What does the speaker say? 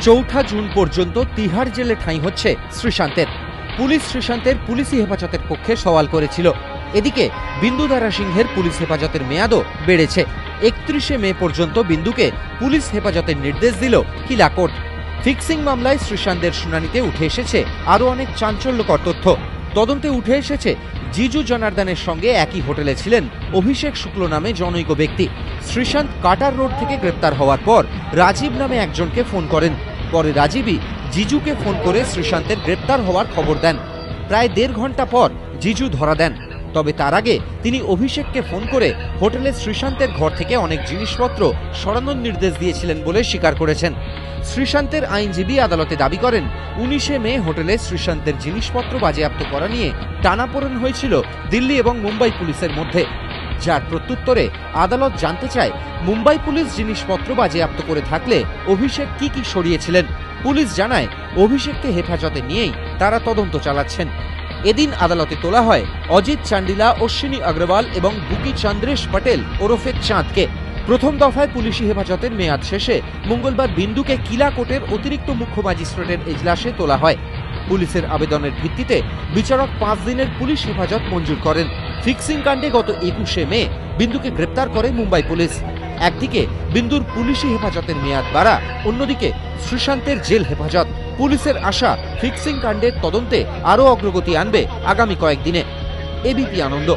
চৌঠা জুন পর্যন্ত তিহার জেলে ঠাঁই হচ্ছে শ্রীশান্তের। পুলিশ শ্রীশান্তের পুলিশি হেফাজতের পক্ষে সওয়াল করেছিল। এদিকে বিন্দু দারা সিংহের পুলিশ হেফাজতের মেয়াদও বেড়েছে। 31শে মে পর্যন্ত বিন্দুকে পুলিশ হেফাজতের নির্দেশ দিল কিলা কোর্ট। ফিক্সিং মামলায় শ্রীশান্তের শুনানিতে উঠে এসেছে আরও অনেক চাঞ্চল্যকর তথ্য। তদন্তে উঠে এসেছে জিজু জনার্দনের সঙ্গে একই হোটেলে ছিলেন অভিষেক শুক্ল নামে জনৈক ব্যক্তি। শ্রীশান্ত কাটার রোড থেকে গ্রেপ্তার হওয়ার পর রাজীব নামে একজনকে ফোন করেন। পরে রাজীবই জিজুকে ফোন করে শ্রীশান্তের গ্রেপ্তার হওয়ার খবর দেন। প্রায় 1.5 ঘন্টা পর জিজু ধরা দেন। তবে তার আগে তিনি অভিষেককে ফোন করে হোটেলে শ্রীশান্তের ঘর থেকে অনেক জিনিসপত্র সরানোর নির্দেশ দিয়েছিলেন বলে স্বীকার করেছেন। শ্রীশান্তের আইনজীবী আদালতে দাবি করেন 19শে মে হোটেলে শ্রীশান্তের জিনিসপত্র বাজেয়াপ্ত করা নিয়ে টানাপোড়েন হয়েছিল দিল্লি এবং মুম্বাই পুলিশের মধ্যে, যার প্রত্যুত্তরে আদালত জানতে চায় মুম্বাই পুলিশ জিনিসপত্র বাজেয়াপ্ত করে থাকলে অভিষেক কি কি সরিয়েছিলেন। পুলিশ জানায় অভিষেককে হেফাজতে নিয়েই তারা তদন্ত চালাচ্ছেন। এদিন আদালতে তোলা হয় অজিত চান্ডিলা, অশ্বিনী অগ্রওয়াল এবং বুকি চন্দ্রেশ পটেল ওরফে চাঁদকে। প্রথম দফায় পুলিশি হেফাজতের মেয়াদ শেষে মঙ্গলবার বিন্দুকে কিলা কোর্টের অতিরিক্ত মুখ্য ম্যাজিস্ট্রেটের এজলাসে তোলা হয়। পুলিশের আবেদনের ভিত্তিতে বিচারক 5 দিনের পুলিশ হেফাজত মঞ্জুর করেন। ফিক্সিং কাণ্ডে গত 21শে মে বিন্দুকে গ্রেপ্তার করে মুম্বাই পুলিশ। একদিকে বিন্দুর পুলিশি হেফাজতের মেয়াদ বাড়া, অন্যদিকে শ্রীশান্তের জেল হেফাজত। পুলিশের আশা ফিক্সিং কাণ্ডের তদন্তে আরও অগ্রগতি আনবে আগামী কয়েকদিনে। এবিপি আনন্দ।